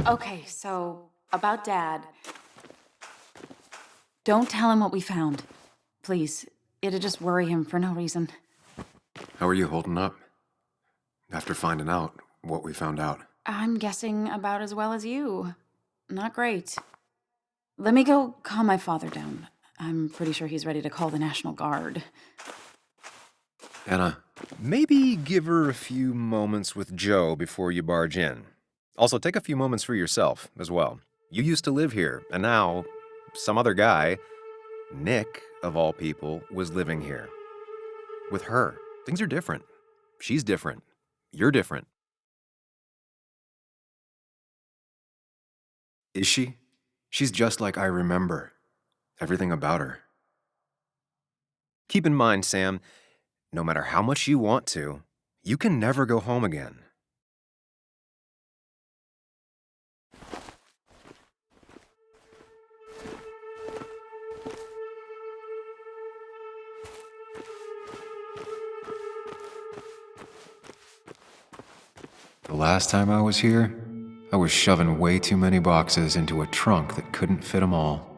Okay, so about Dad. Don't tell him what we found. Please. It'd just worry him for no reason. How are you holding up? After finding out what we found out. I'm guessing about as well as you. Not great. Let me go calm my father down. I'm pretty sure he's ready to call the National Guard. Anna, Maybe give her a few moments with Joe before you barge in. Also, take a few moments for yourself as well. You used to live here, and now some other guy, Nick, of all people, was living here. With her, things are different. She's different. You're different. is she? She's just like I remember. Everything about her. Keep in mind, Sam, no matter how much you want to, you can never go home again. The last time I was here, I was shoving way too many boxes into a trunk that couldn't fit them all.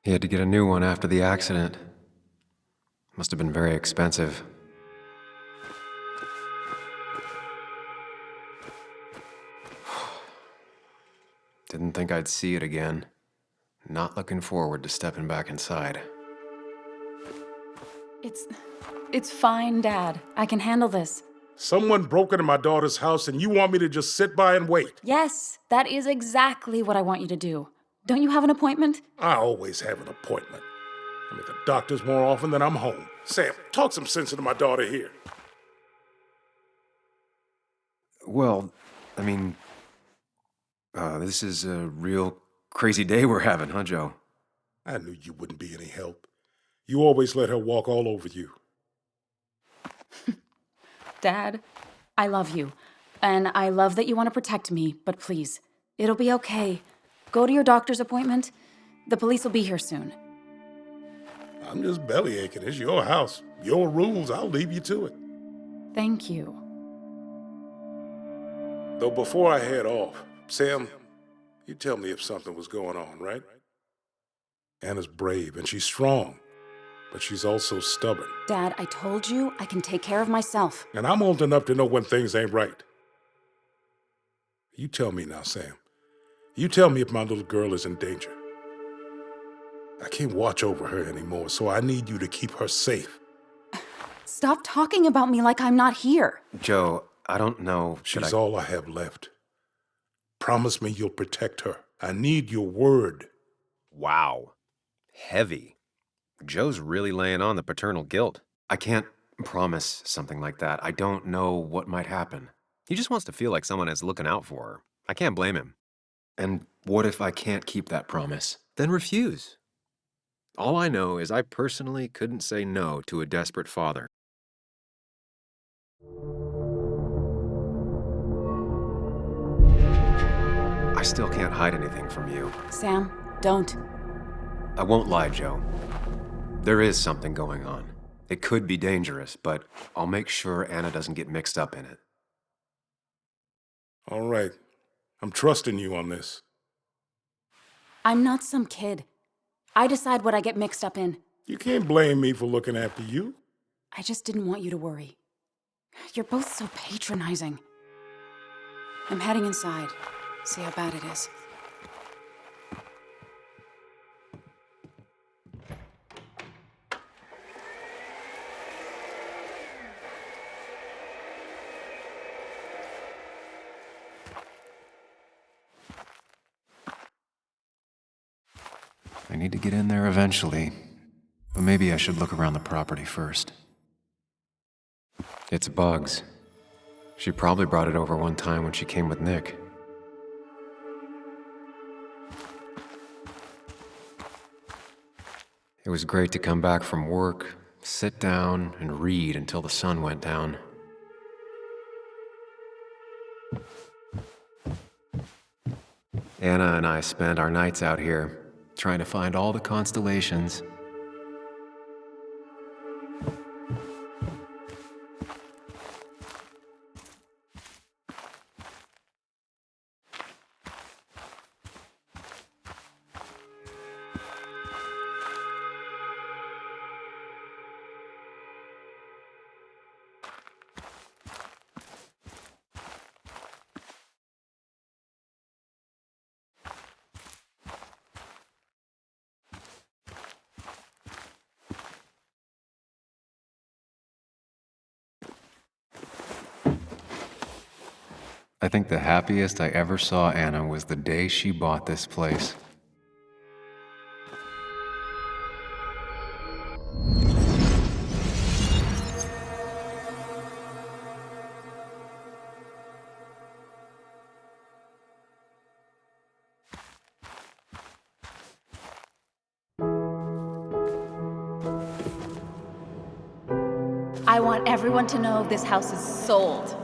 He had to get a new one after the accident. Must have been very expensive. Didn't think I'd see it again. Not looking forward to stepping back inside. It's fine, Dad. I can handle this. Someone broke into my daughter's house and you want me to just sit by and wait? Yes, that is exactly what I want you to do. Don't you have an appointment? I always have an appointment. I'm at the doctor's more often than I'm home. Sam, talk some sense into my daughter here. Well, I mean, this is a real crazy day we're having, huh, Joe? I knew you wouldn't be any help. You always let her walk all over you. Dad, I love you. And I love that you want to protect me, but please, it'll be okay. Go to your doctor's appointment. The police will be here soon. I'm just belly aching. It's your house. Your rules, I'll leave you to it. Thank you. Though before I head off, Sam, you tell me if something was going on, right? Anna's brave and she's strong, but she's also stubborn. Dad, I told you I can take care of myself. And I'm old enough to know when things ain't right. You tell me now, Sam. You tell me if my little girl is in danger. I can't watch over her anymore, so I need you to keep her safe. Stop talking about me like I'm not here. Joe, I don't know. She's all I have left. Promise me you'll protect her. I need your word. Wow. Heavy. Joe's really laying on the paternal guilt. I can't promise something like that. I don't know what might happen. He just wants to feel like someone is looking out for her. I can't blame him. And what if I can't keep that promise? Then refuse. All I know is I personally couldn't say no to a desperate father. I still can't hide anything from you. Sam, don't. I won't lie, Joe. There is something going on. It could be dangerous, but I'll make sure Anna doesn't get mixed up in it. All right. I'm trusting you on this. I'm not some kid. I decide what I get mixed up in. You can't blame me for looking after you. I just didn't want you to worry. You're both so patronizing. I'm heading inside. See how bad it is. I need to get in there eventually, but maybe I should look around the property first. It's Bugs. She probably brought it over one time when she came with Nick. It was great to come back from work, sit down, and read until the sun went down. Anna and I spend our nights out here, trying to find all the constellations. I think the happiest I ever saw Anna was the day she bought this place. I want everyone to know this house is sold.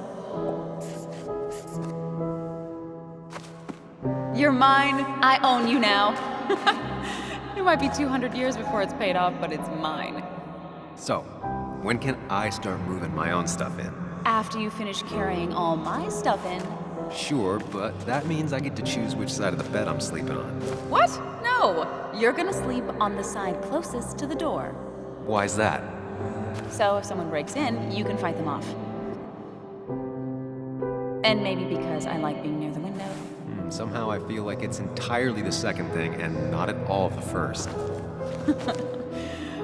You're mine. I own you now. It might be 200 years before it's paid off, but it's mine. So, when can I start moving my own stuff in? After you finish carrying all my stuff in. Sure, but that means I get to choose which side of the bed I'm sleeping on. What? No. You're gonna sleep on the side closest to the door. Why's that? So if someone breaks in, you can fight them off. And maybe because I like being near the window. Somehow I feel like it's entirely the second thing and not at all the first.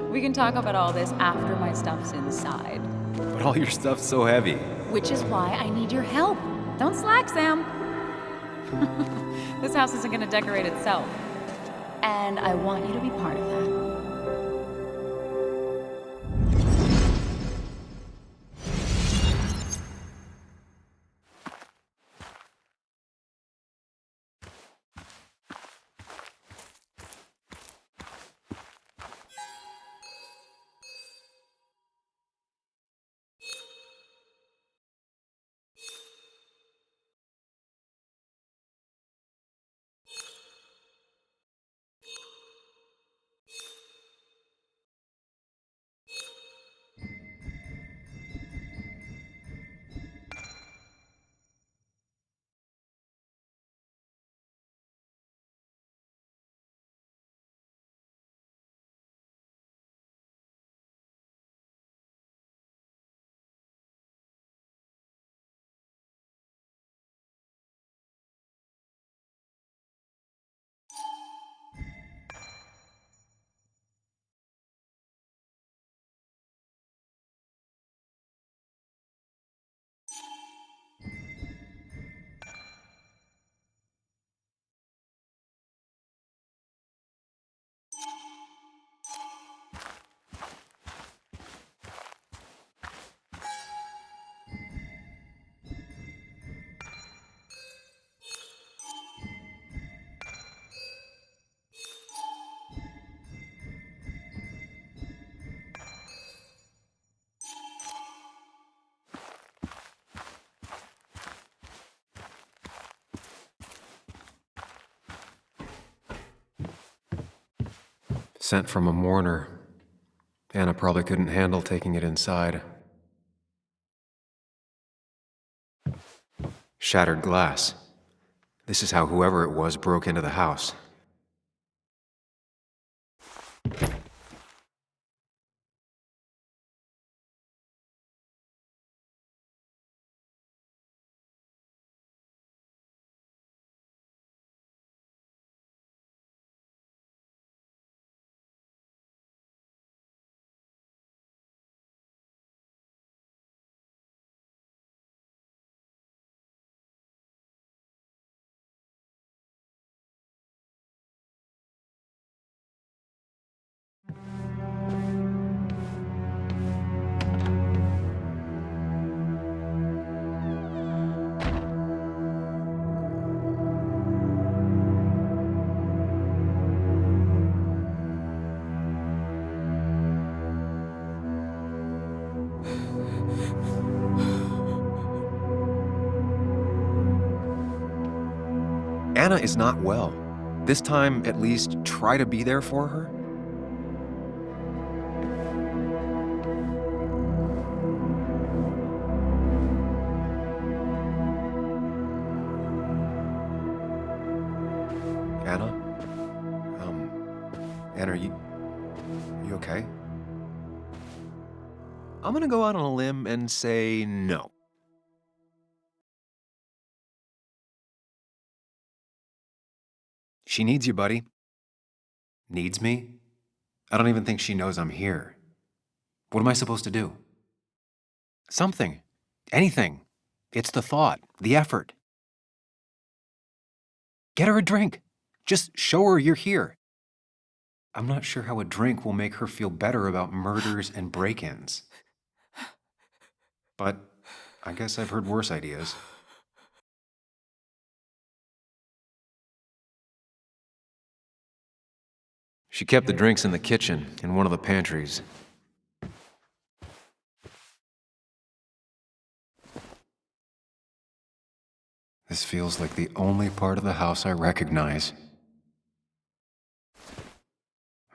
We can talk about all this after my stuff's inside. But all your stuff's so heavy. Which is why I need your help. Don't slack, Sam. This house isn't gonna decorate itself. And I want you to be part of that. Sent from a mourner. Anna probably couldn't handle taking it inside. Shattered glass. This is how whoever it was broke into the house. Anna is not well. This time, at least, try to be there for her. Anna? Anna, are you okay? I'm gonna go out on a limb and say no. She needs you, buddy. Needs me? I don't even think she knows I'm here. What am I supposed to do? Something. Anything. It's the thought, the effort. Get her a drink. Just show her you're here. I'm not sure how a drink will make her feel better about murders and break-ins. But I guess I've heard worse ideas. She kept the drinks in the kitchen, in one of the pantries. This feels like the only part of the house I recognize.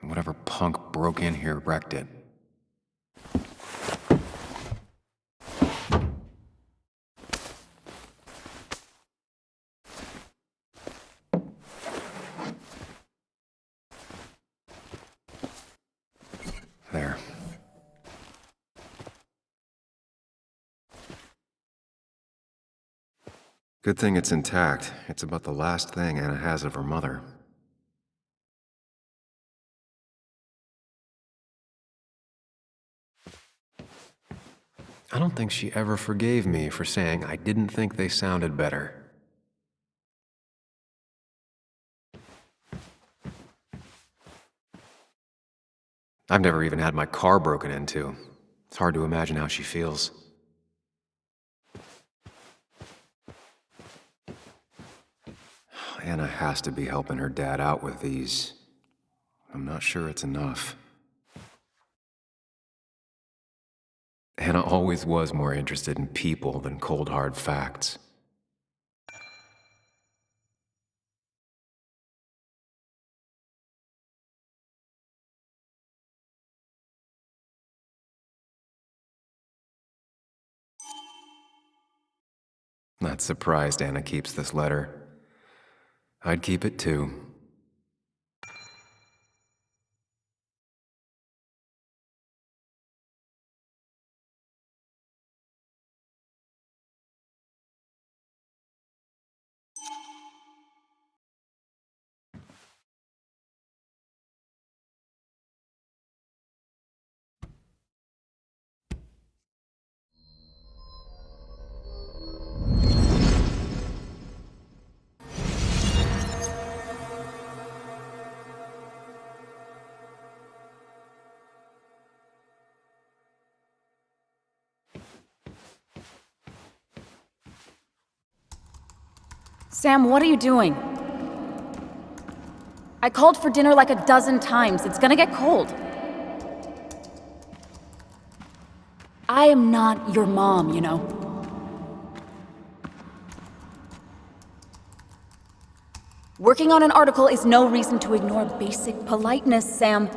And whatever punk broke in here wrecked it. There. Good thing it's intact. It's about the last thing Anna has of her mother. I don't think she ever forgave me for saying I didn't think they sounded better. I've never even had my car broken into. It's hard to imagine how she feels. Anna has to be helping her dad out with these. I'm not sure it's enough. Anna always was more interested in people than cold hard facts. Not surprised Anna keeps this letter. I'd keep it too. Sam, what are you doing? I called for dinner like a dozen times. It's gonna get cold. I am not your mom, you know. Working on an article is no reason to ignore basic politeness, Sam.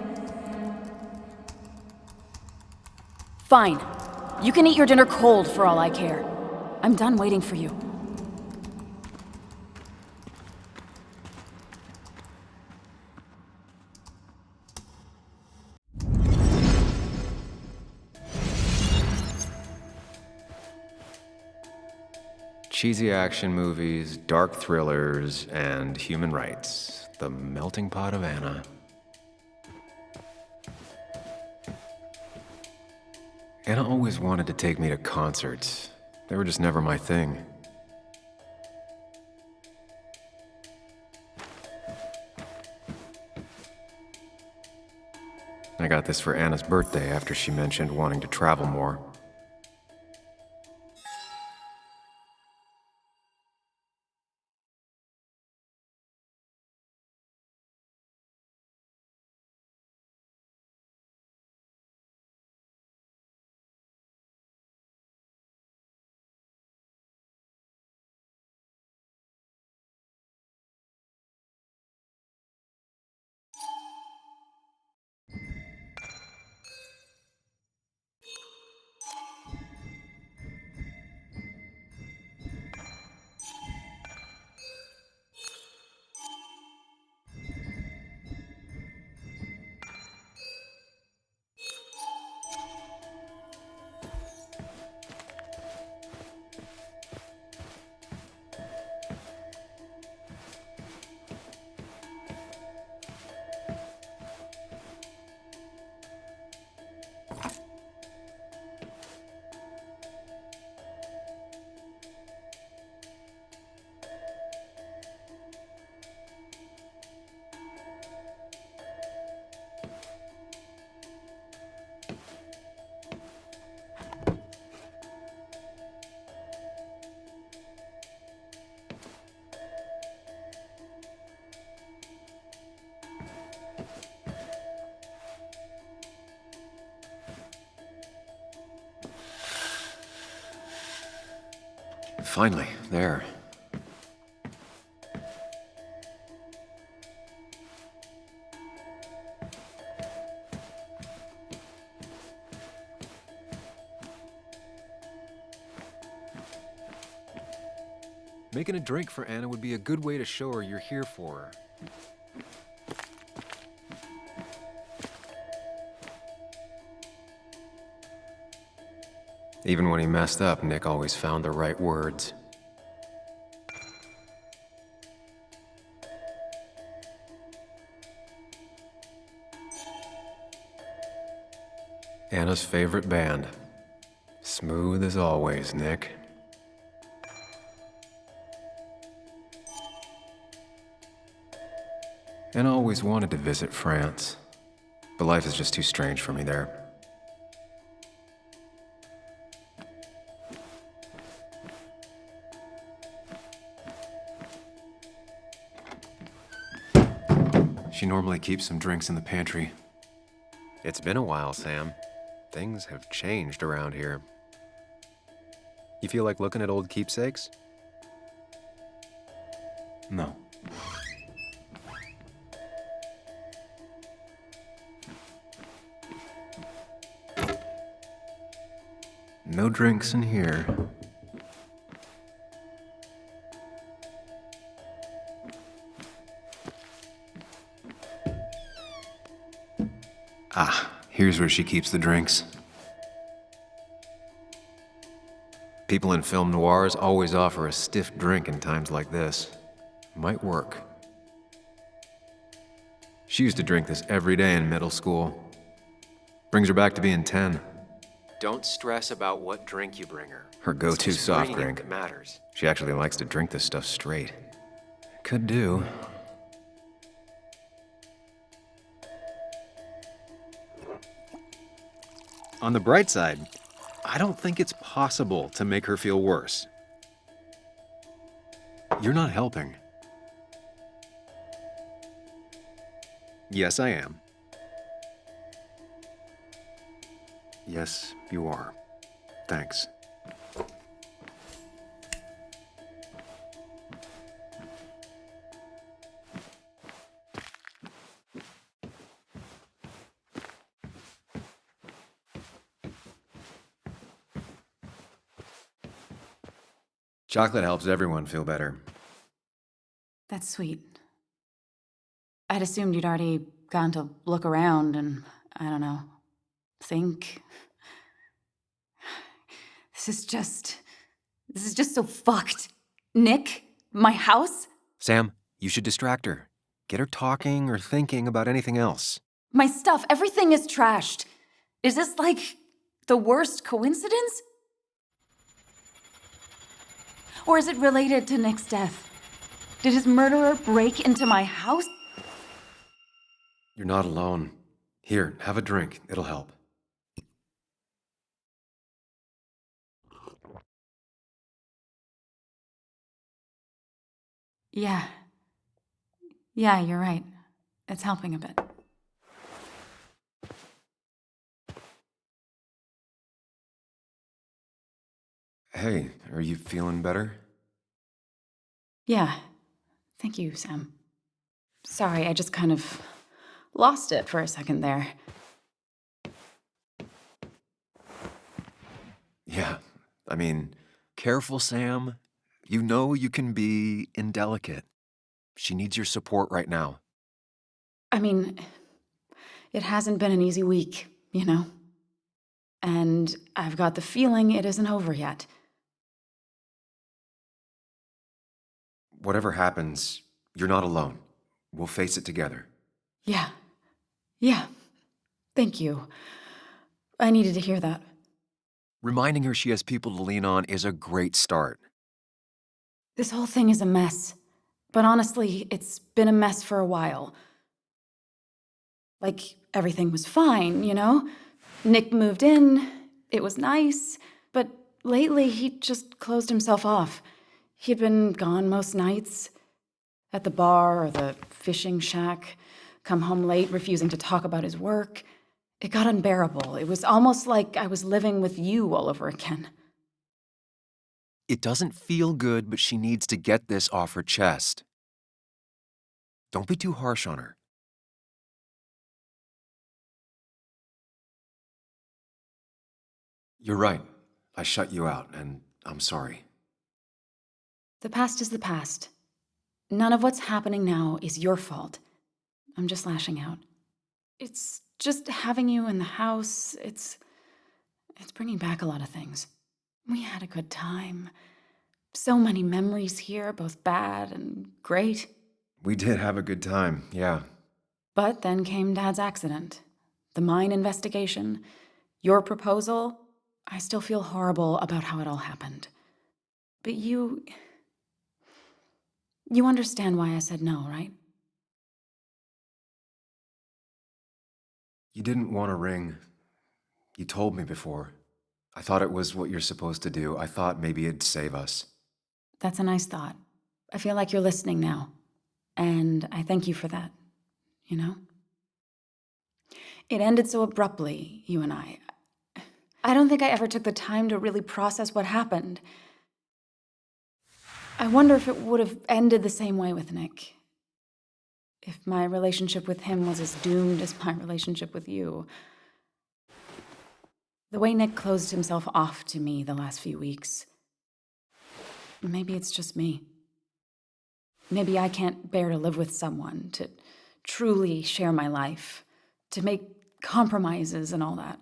Fine. You can eat your dinner cold for all I care. I'm done waiting for you. Cheesy action movies, dark thrillers, and human rights. The melting pot of Anna. Anna always wanted to take me to concerts. They were just never my thing. I got this for Anna's birthday after she mentioned wanting to travel more. Finally, there. Making a drink for Anna would be a good way to show her you're here for her. Even when he messed up, Nick always found the right words. Anna's favorite band. Smooth as always, Nick. Anna always wanted to visit France, but life is just too strange for me there. She normally keeps some drinks in the pantry. It's been a while, Sam. Things have changed around here. You feel like looking at old keepsakes? No. No drinks in here. Ah, here's where she keeps the drinks. People in film noirs always offer a stiff drink in times like this. Might work. She used to drink this every day in middle school. Brings her back to being 10. Don't stress about what drink you bring her. Her go-to It's just soft bringing it drink. that matters. She actually likes to drink this stuff straight. Could do. On the bright side, I don't think it's possible to make her feel worse. You're not helping. Yes, I am. Yes, you are. Thanks. Chocolate helps everyone feel better. That's sweet. I'd assumed you'd already gone to look around and, I don't know, think. This is just so fucked. Nick, my house, Sam, you should distract her. Get her talking or thinking about anything else. my stuff, everything is trashed. Is this like the worst coincidence? Or is it related to Nick's death? Did his murderer break into my house? You're not alone. Here, have a drink. It'll help. Yeah. Yeah, you're right. It's helping a bit. Hey, are you feeling better? Yeah. Thank you, Sam. Sorry, I just kind of lost it for a second there. Yeah, I mean, careful, Sam. You know you can be indelicate. She needs your support right now. I mean, it hasn't been an easy week, you know? And I've got the feeling it isn't over yet. Whatever happens, you're not alone. We'll face it together. Yeah. Yeah. Thank you. I needed to hear that. Reminding her she has people to lean on is a great start. This whole thing is a mess. But honestly, it's been a mess for a while. Like, everything was fine, you know? Nick moved in, it was nice, but lately he just closed himself off. He'd been gone most nights, at the bar or the fishing shack, come home late, refusing to talk about his work. It got unbearable. It was almost like I was living with you all over again. It doesn't feel good, but she needs to get this off her chest. Don't be too harsh on her. You're right. I shut you out, and I'm sorry. The past is the past. None of what's happening now is your fault. I'm just lashing out. It's just having you in the house. It's bringing back a lot of things. We had a good time. So many memories here, both bad and great. We did have a good time, yeah. But then came Dad's accident, the mine investigation, your proposal. I still feel horrible about how it all happened. But you understand why I said no, right? You didn't want a ring. You told me before. I thought it was what you're supposed to do. I thought maybe it'd save us. That's a nice thought. I feel like you're listening now. And I thank you for that, you know? It ended so abruptly, you and I. I don't think I ever took the time to really process what happened. I wonder if it would have ended the same way with Nick. If my relationship with him was as doomed as my relationship with you. The way Nick closed himself off to me the last few weeks. Maybe it's just me. Maybe I can't bear to live with someone, to truly share my life, to make compromises and all that.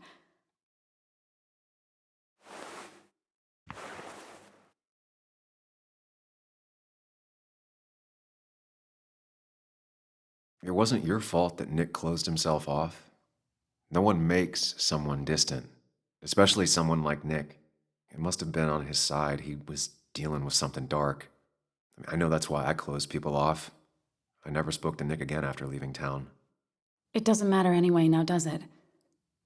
It wasn't your fault that Nick closed himself off. No one makes someone distant, especially someone like Nick. It must have been on his side. He was dealing with something dark. I know that's why I closed people off. I never spoke to Nick again after leaving town. It doesn't matter anyway now, does it?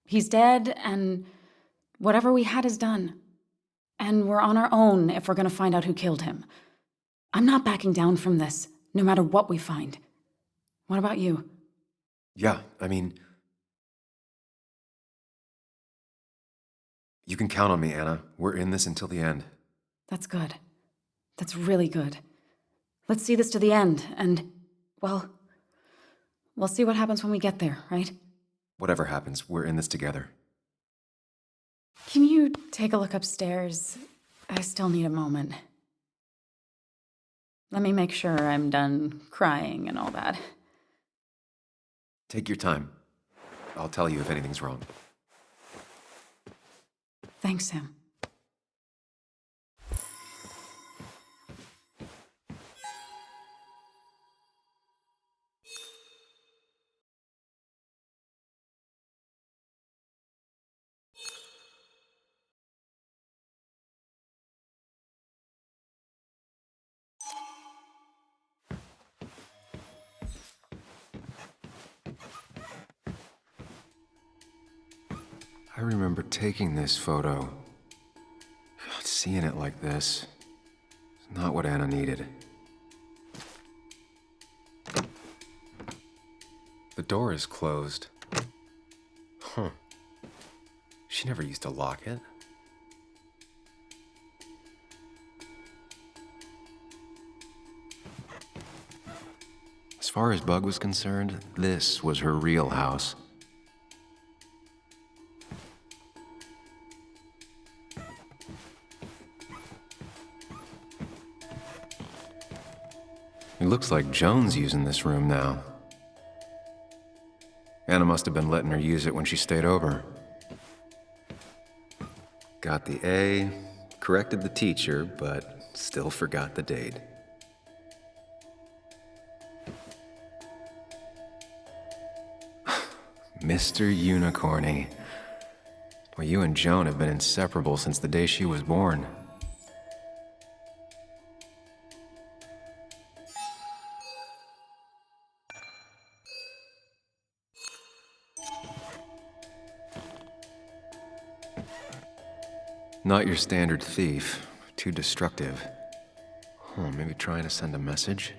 He's dead, and whatever we had is done. And we're on our own if we're gonna find out who killed him. I'm not backing down from this, no matter what we find. What about you? Yeah, I mean, you can count on me, Anna. We're in this until the end. That's good. That's really good. Let's see this to the end, and, well, we'll see what happens when we get there, right? Whatever happens, we're in this together. Can you take a look upstairs? I still need a moment. Let me make sure I'm done crying and all that. Take your time. I'll tell you if anything's wrong. Thanks, Sam. I remember taking this photo. God, seeing it like this. It's not what Anna needed. The door is closed. Huh. She never used to lock it. As far as Bug was concerned, this was her real house. It looks like Joan's using this room now. Anna must have been letting her use it when she stayed over. Got the A, corrected the teacher, but still forgot the date. Mr. Unicorny. Well, you and Joan have been inseparable since the day she was born. Not your standard thief. Too destructive. Maybe trying to send a message?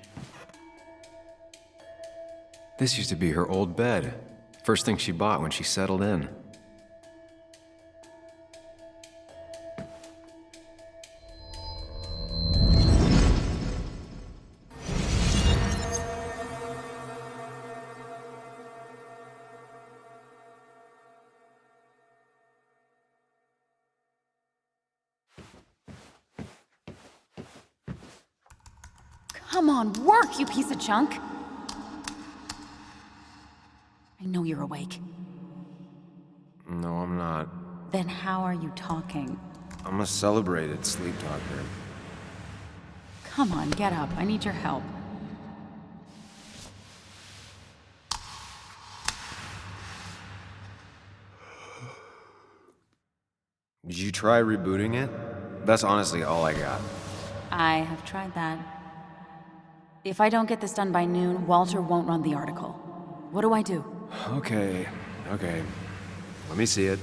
This used to be her old bed. First thing she bought when she settled in. Come on, work, you piece of junk! I know you're awake. No, I'm not. Then how are you talking? I'm a celebrated sleep talker. Come on, get up. I need your help. Did you try rebooting it? That's honestly all I got. I have tried that. If I don't get this done by noon, Walter won't run the article. What do I do? Okay. Let me see it.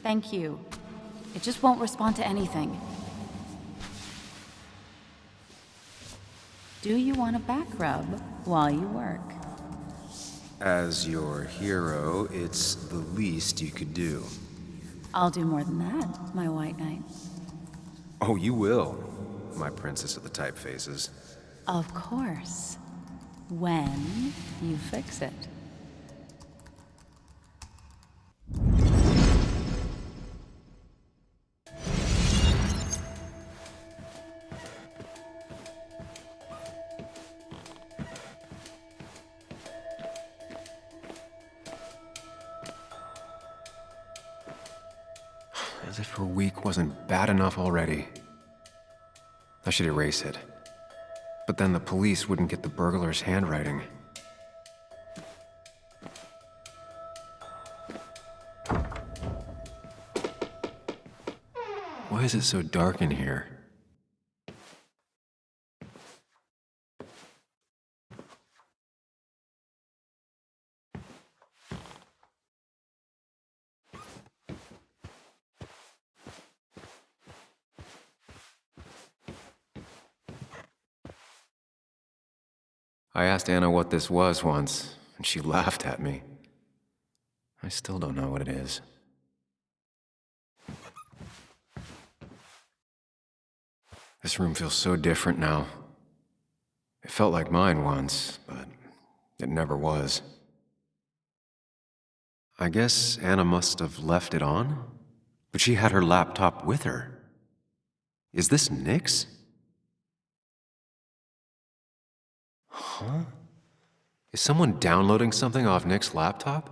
Thank you. It just won't respond to anything. Do you want a back rub while you work? As your hero, it's the least you could do. I'll do more than that, my white knight. Oh, you will, my princess of the typefaces. Of course. When you fix it. As if her week wasn't bad enough already. I should erase it. But then the police wouldn't get the burglar's handwriting. Why is it so dark in here? I asked Anna what this was once, and she laughed at me. I still don't know what it is. This room feels so different now. It felt like mine once, but it never was. I guess Anna must have left it on, but she had her laptop with her. Is this Nick's? Huh? Is someone downloading something off Nick's laptop?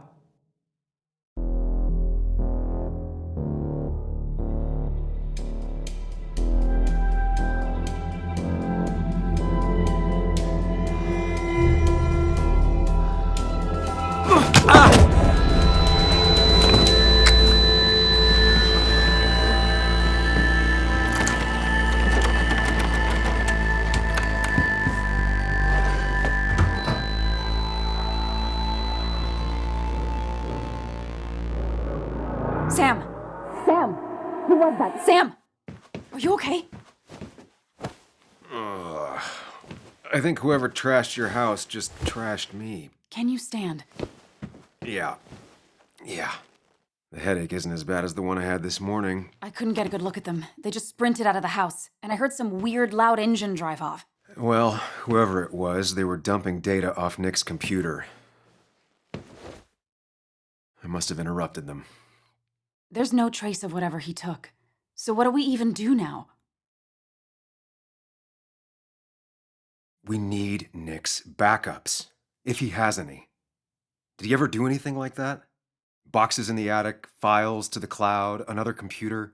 Sam! Sam! Who was that? Sam! Are you okay? I think whoever trashed your house just trashed me. Can you stand? Yeah. The headache isn't as bad as the one I had this morning. I couldn't get a good look at them. They just sprinted out of the house, and I heard some weird, loud engine drive off. Well, whoever it was, they were dumping data off Nick's computer. I must have interrupted them. There's no trace of whatever he took. So what do we even do now? We need Nick's backups, if he has any. Did he ever do anything like that? Boxes in the attic, files to the cloud, another computer?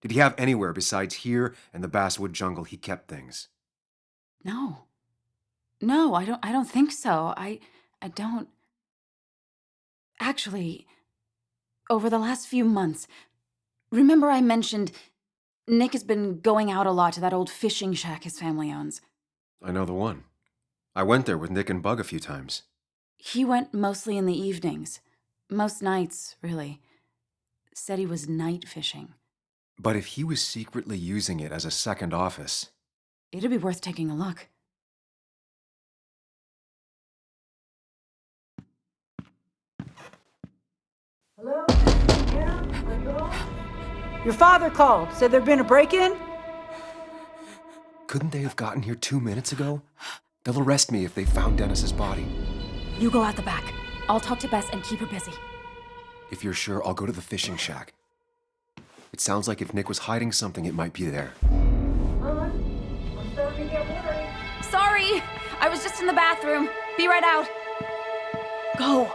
Did he have anywhere besides here and the basswood jungle he kept things? No. No, I don't think so. I don't... Actually, over the last few months, remember I mentioned Nick has been going out a lot to that old fishing shack his family owns. I know the one. I went there with Nick and Bug a few times. He went mostly in the evenings. Most nights, really. Said he was night fishing. But if he was secretly using it as a second office... It'd be worth taking a look. Hello? Yeah? Are you home? Your father called. Said there'd been a break-in? Couldn't they have gotten here 2 minutes ago? They'll arrest me if they found Dennis's body. You go out the back. I'll talk to Bess and keep her busy. If you're sure, I'll go to the fishing shack. It sounds like if Nick was hiding something, it might be there. I'm starting to get worried. I was just in the bathroom. Be right out. Go.